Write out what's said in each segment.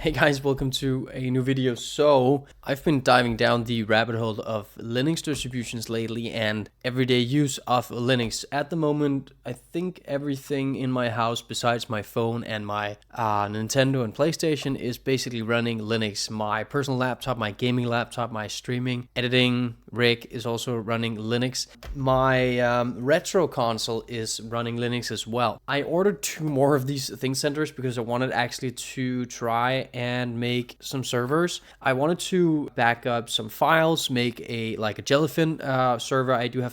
Hey guys, welcome to a new video. So, I've been diving down the rabbit hole of Linux distributions lately and everyday use of Linux. At the moment, I think everything in my house besides my phone and my Nintendo and PlayStation is basically running Linux. My personal laptop, my gaming laptop, my streaming, editing rig is also running Linux. My retro console is running Linux as well. I ordered 2 more of these thinkcentres because I wanted actually to try and make some servers. I wanted to back up some files, make a Jellyfin server. I do have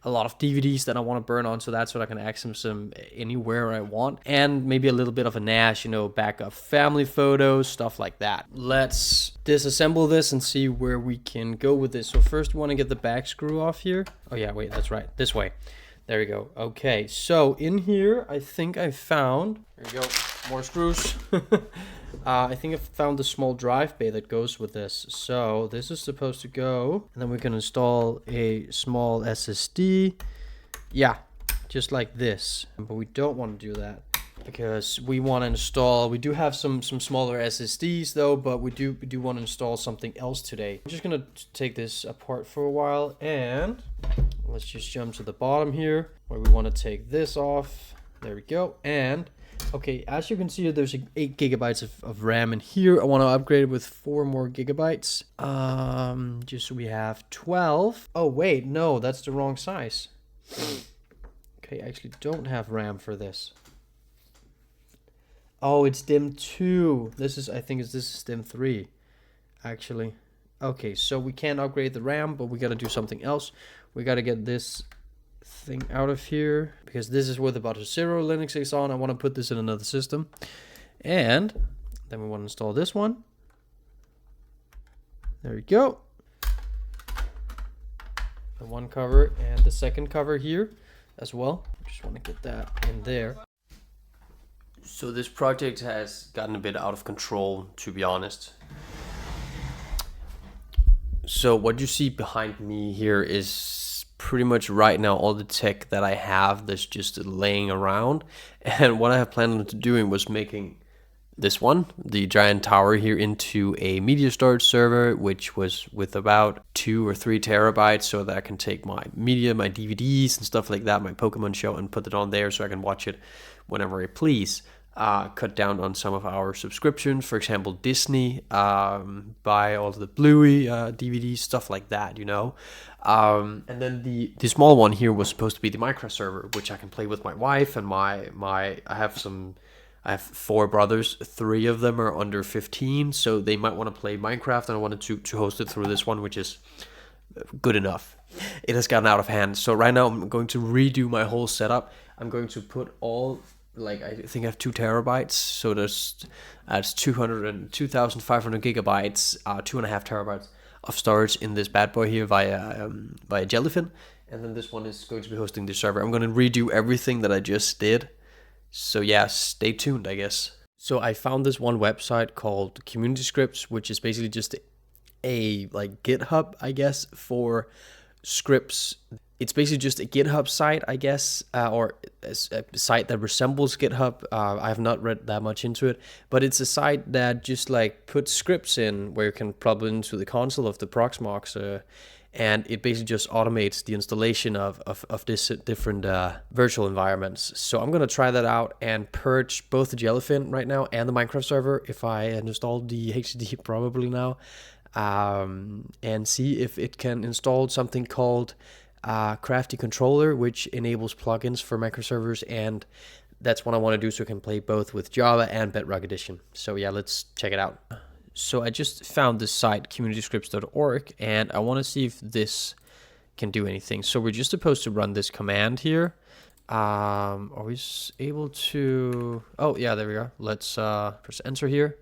a lot of DVDs that I want to burn on, so that's what I can access them anywhere I want, and maybe a little bit of a NAS, back up family photos, stuff like that. Let's disassemble this and see where we can go with this. So first we want to get the back screw off here. Oh yeah, wait, that's right, this way. There we go. Okay, so in here I think I found, there we go, more screws. I think I found the small drive bay that goes with this. So this is supposed to go, and then we can install a small SSD. Yeah, just like this. But we don't want to do that because we want to install, we do have some smaller SSDs though, but we do want to install something else today. I'm just gonna take this apart for a while, and let's just jump to the bottom here where we want to take this off. There we go. And okay, as you can see, there's 8 gigabytes of RAM in here. I want to upgrade it with 4 more gigabytes. Just so we have 12. Oh wait, no, that's the wrong size. Okay, I actually don't have RAM for this. Oh, it's DIMM 2. This is DIMM 3, actually. Okay, so we can't upgrade the RAM, but we gotta do something else. We gotta get this thing out of here because this is with about 0 Linux is on. I want to put this in another system, and then we want to install this one. There we go. The one cover and the second cover here as well. Just want to get that in there. So this project has gotten a bit out of control, to be honest. So what you see behind me here is pretty much right now all the tech that I have that's just laying around. And what I have planned on doing was making this one, the giant tower here, into a media storage server, which was with about 2 or 3 terabytes, so that I can take my media, my DVDs and stuff like that, my Pokemon show, and put it on there so I can watch it whenever I please. Cut down on some of our subscriptions, for example Disney, buy all the Bluey DVDs, stuff like that, and then the small one here was supposed to be the Minecraft server, which I can play with my wife and I have 4 brothers. 3 of them are under 15, so they might want to play Minecraft, and I wanted to host it through this one, which is good enough. It has gotten out of hand, so right now I'm going to redo my whole setup. I'm going to put all, I think I have 2 terabytes, so that's 2,500 gigabytes, 2.5 terabytes of storage in this bad boy here via Jellyfin, and then this one is going to be hosting the server. I'm going to redo everything that I just did, so yeah, stay tuned, I guess. So I found this one website called Community Scripts, which is basically just a GitHub, I guess, for scripts. It's basically just a GitHub site, I guess, or a site that resembles GitHub. I have not read that much into it, but it's a site that just puts scripts in where you can plug into the console of the Proxmox, and it basically just automates the installation of this different virtual environments. So I'm gonna try that out and purge both the Jellyfin right now and the Minecraft server if I install the HDD probably now, and see if it can install something called crafty controller, which enables plugins for microservers, and that's what I want to do so I can play both with Java and Bedrock Edition. So yeah, let's check it out. So I just found this site, communityscripts.org, and I want to see if this can do anything. So we're just supposed to run this command here. Are we able to, oh yeah, there we are. Let's press enter here.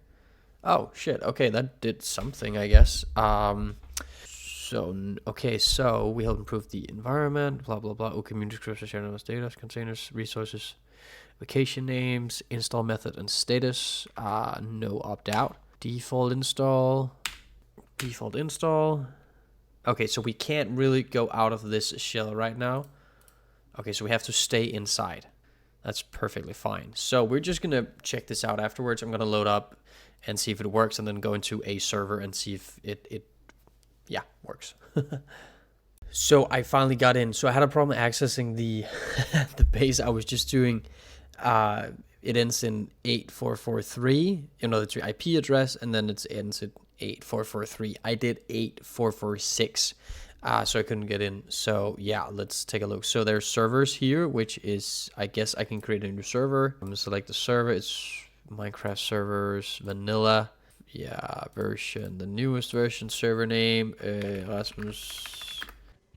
Oh shit, okay, that did something, I guess. Okay, so we help improve the environment, blah, blah, blah. Oh, community scripts are sharing those data, containers, resources, vacation names, install method and status. No opt-out. Default install. Okay, so we can't really go out of this shell right now. Okay, so we have to stay inside. That's perfectly fine. So we're just going to check this out afterwards. I'm going to load up and see if it works, and then go into a server and see if it works. So I finally got in. So I had a problem accessing the the base I was just doing. It ends in 8443, that's your IP address, and then it ends at 8443. I did 8446, so I couldn't get in. So yeah, let's take a look. So there's servers here, which is, I guess I can create a new server. I'm gonna select the server. It's Minecraft servers, vanilla. Yeah, version, the newest version, server name, Rasmus.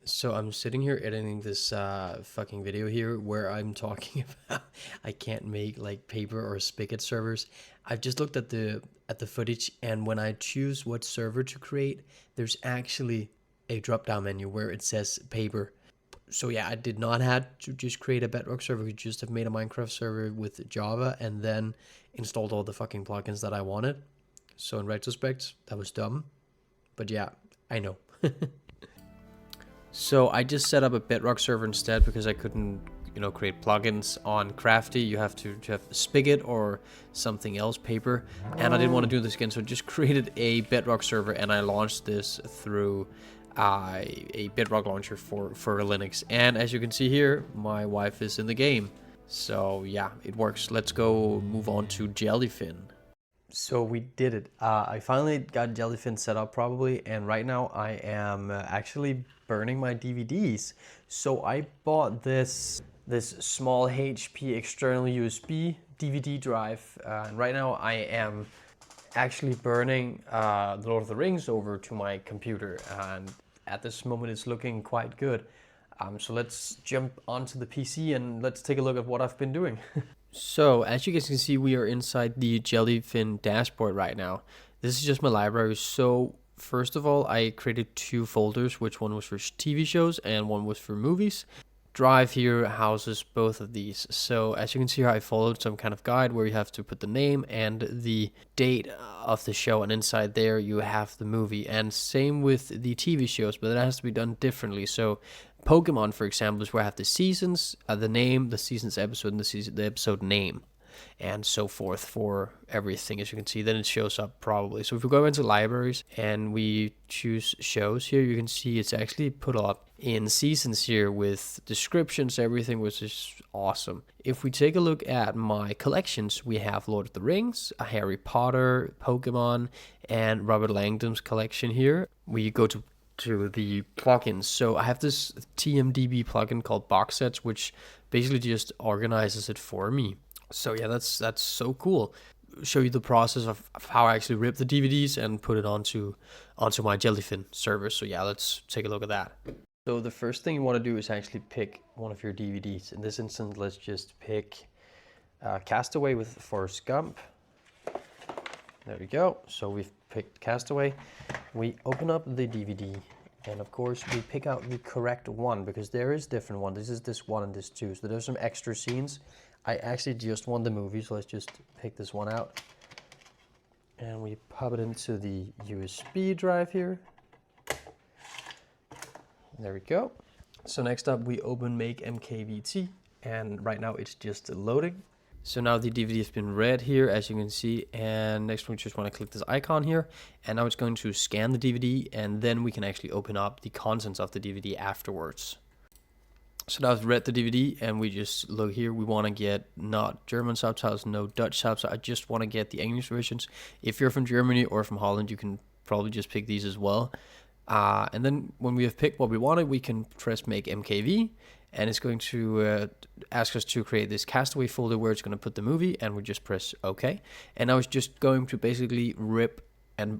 So I'm sitting here editing this fucking video here where I'm talking about I can't make like paper or spigot servers. I've just looked at the footage, and when I choose what server to create, there's actually a drop down menu where it says paper. So yeah, I did not have to just create a Bedrock server. We just have made a Minecraft server with Java and then installed all the fucking plugins that I wanted. So in retrospect, that was dumb. But yeah, I know. So I just set up a Bedrock server instead because I couldn't, create plugins on Crafty. You have to have Spigot or something else, paper. And I didn't want to do this again, so I just created a Bedrock server, and I launched this through a Bedrock launcher for Linux. And as you can see here, my wife is in the game. So yeah, it works. Let's go move on to Jellyfin. So we did it. I finally got Jellyfin set up probably, and right now I am actually burning my DVDs. So I bought this small HP external USB DVD drive, and right now I am actually burning The Lord of the Rings over to my computer, and at this moment it's looking quite good. So let's jump onto the PC and let's take a look at what I've been doing. So as you guys can see, we are inside the Jellyfin dashboard right now. This is just my library. So first of all, I created two folders, which one was for TV shows and one was for movies. Drive here houses both of these. So as you can see here, I followed some kind of guide where you have to put the name and the date of the show, and inside there you have the movie. And same with the TV shows, but that has to be done differently. So Pokemon, for example, is where I have the seasons, the name, the season's episode, and the episode name, and so forth for everything. As you can see, then it shows up probably. So if we go into libraries and we choose shows here, you can see it's actually put up in seasons here with descriptions, everything, which is awesome. If we take a look at my collections, we have Lord of the Rings, Harry Potter, Pokemon, and Robert Langdon's collection here. We go to the plugins. So I have this TMDB plugin called Box Sets, which basically just organizes it for me. So yeah, that's so cool. Show you the process of how I actually rip the DVDs and put it onto my Jellyfin server. So yeah, let's take a look at that. So the first thing you want to do is actually pick one of your DVDs. In this instance, let's just pick Castaway with Forrest Gump. There we go. So we've picked Castaway. We open up the DVD, and of course we pick out the correct one because there is different one. This is this one and this two. So there's some extra scenes. I actually just want the movie, so let's just pick this one out. And we pop it into the USB drive here. There we go. So next up we open Make MKVT, and right now it's just loading. So now the DVD has been read here, as you can see, and next we just want to click this icon here, and now it's going to scan the DVD, and then we can actually open up the contents of the DVD afterwards. So now I've read the DVD, and we just look here. We want to get not German subtitles, no Dutch subtitles. I just want to get the English versions. If you're from Germany or from Holland, you can probably just pick these as well. And then when we have picked what we wanted, we can press Make MKV, and it's going to ask us to create this Castaway folder where it's going to put the movie, and we just press OK. And now it's just going to basically rip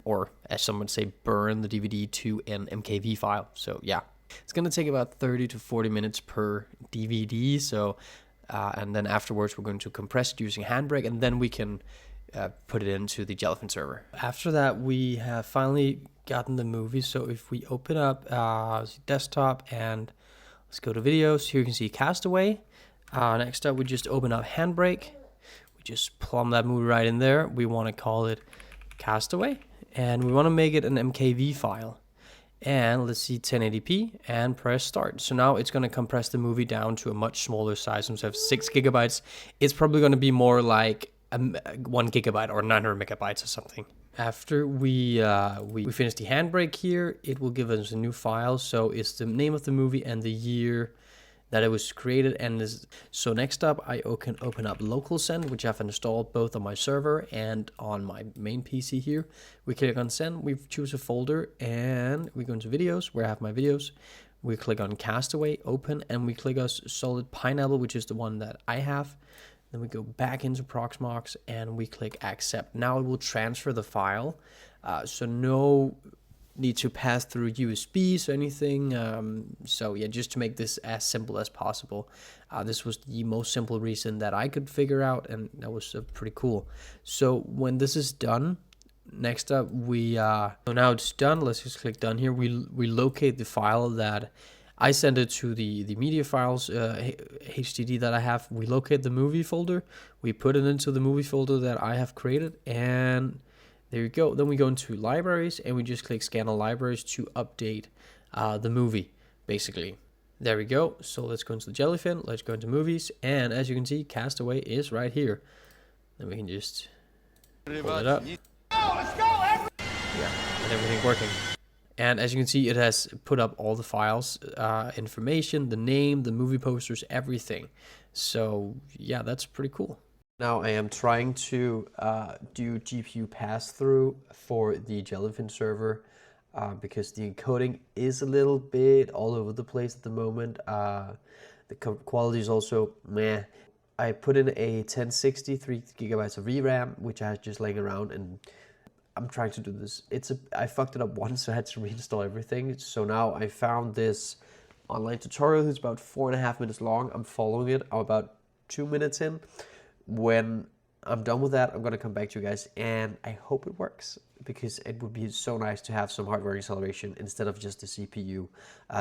or as some would say, burn the DVD to an MKV file. So yeah, it's going to take about 30 to 40 minutes per DVD. So and then afterwards we're going to compress it using Handbrake, and then we can put it into the Jellyfin server. After that, we have finally gotten the movie. So if we open up desktop and let's go to videos, here you can see Castaway. Next up, we just open up Handbrake. We just plumb that movie right in there. We want to call it Castaway, and we want to make it an MKV file. And let's see 1080p and press start. So now it's going to compress the movie down to a much smaller size. Since we have 6 gigabytes, it's probably going to be more like 1 gigabyte or 900 megabytes or something. After we finish the handbrake here, it will give us a new file. So it's the name of the movie and the year that it was created. And so next up, I can open up local send, which I've installed both on my server and on my main PC here. We click on send, we choose a folder, and we go into videos where I have my videos. We click on castaway, open, and we click on solid pineapple, which is the one that I have. Then we go back into Proxmox and we click accept. Now it will transfer the file. So no need to pass through USBs or anything. So yeah, just to make this as simple as possible. This was the most simple reason that I could figure out, and that was pretty cool. So when this is done, next up so now it's done. Let's just click done here. We locate the file that I send it to the media files HDD that I have. We locate the movie folder. We put it into the movie folder that I have created, and there you go. Then we go into libraries and we just click scan all libraries to update the movie, basically. There we go. So let's go into the Jellyfin. Let's go into movies. And as you can see, Castaway is right here. Then we can just pull it up. Yeah, and everything working. And as you can see, it has put up all the files, information, the name, the movie posters, everything. So yeah, that's pretty cool. Now I am trying to do GPU pass-through for the Jellyfin server because the encoding is a little bit all over the place at the moment. The quality is also meh. I put in a 1060 3 gigabytes of VRAM, which I had just laying around, and I'm trying to do this. I fucked it up once, so I had to reinstall everything. So now I found this online tutorial. It's about 4.5 minutes long. I'm following it. I'm about 2 minutes in. When I'm done with that, I'm going to come back to you guys, and I hope it works, because it would be so nice to have some hardware acceleration instead of just the CPU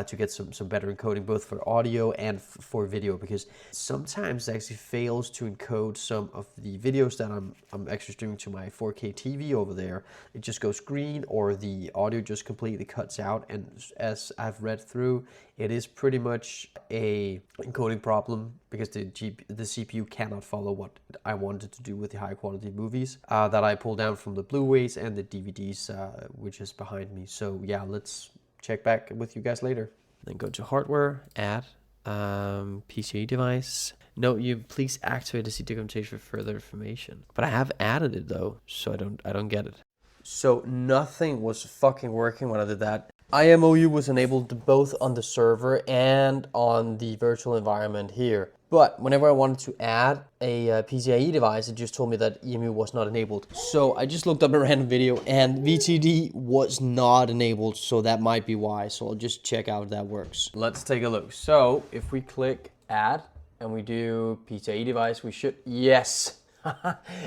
to get some better encoding, both for audio and for video, because sometimes it actually fails to encode some of the videos that I'm actually streaming to my 4K TV over there. It just goes green, or the audio just completely cuts out. And as I've read through, it is pretty much a encoding problem, because the CPU cannot follow what I wanted to do with the high quality movies that I pull down from the Blu-rays and the DVDs, which is behind me. So yeah, let's check back with you guys later. Then go to hardware, add PCIe device. No, you please activate the C documentation for further information. But I have added it though, so I don't get it. So nothing was fucking working when I did that. IMOU was enabled both on the server and on the virtual environment here. But whenever I wanted to add a PCIe device, it just told me that EMU was not enabled. So I just looked up a random video, and VTD was not enabled, so that might be why. So I'll just check out if that works. Let's take a look. So if we click add and we do PCIe device, we should, yes.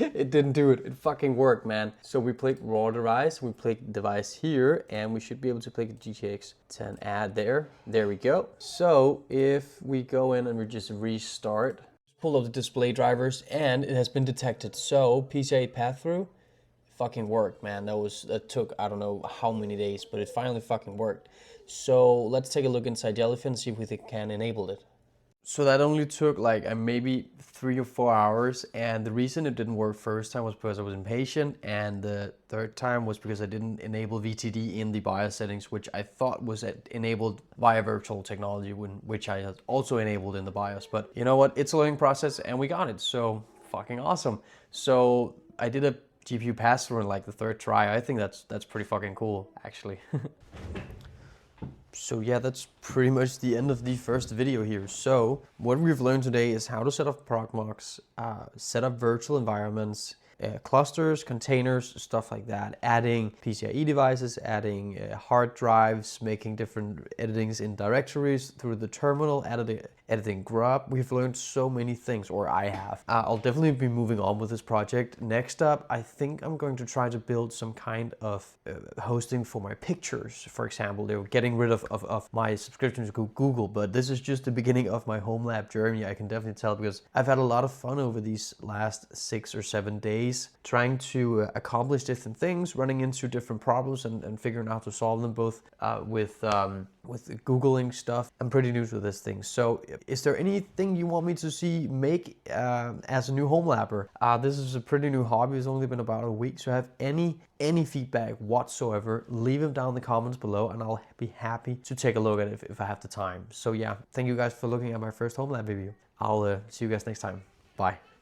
It didn't do it. It fucking worked, man. So we click raw device, we click device here, and we should be able to click GTX 10 add there. There we go. So if we go in and we just restart, pull up the display drivers, and it has been detected. So PCIe path through fucking worked, man. That took I don't know how many days, but it finally fucking worked. So let's take a look inside Jellyfin and see if we can enable it. So that only took like maybe 3 or 4 hours, and the reason it didn't work first time was because I was impatient, and the third time was because I didn't enable VTD in the BIOS settings, which I thought was enabled via virtual technology, which I had also enabled in the BIOS. But you know what? It's a learning process, and we got it. So fucking awesome. So I did a GPU pass-through in like the 3rd try. I think that's pretty fucking cool, actually. So yeah, that's pretty much the end of the first video here. So what we've learned today is how to set up Proxmox, set up virtual environments, clusters, containers, stuff like that, adding PCIe devices, adding hard drives, making different editings in directories through the terminal, editing grub. We've learned so many things, or I have. I'll definitely be moving on with this project. Next up, I think I'm going to try to build some kind of hosting for my pictures. For example, they were getting rid of my subscription to Google, but this is just the beginning of my Homelab journey. I can definitely tell, because I've had a lot of fun over these last 6 or 7 days. days trying to accomplish different things, running into different problems and figuring out how to solve them, both with Googling stuff. I'm pretty new to this thing. So is there anything you want me to see make as a new home labber? This is a pretty new hobby. It's only been about a week. So have any feedback whatsoever, leave them down in the comments below and I'll be happy to take a look at it if I have the time. So yeah, thank you guys for looking at my first home lab video. I'll see you guys next time. Bye.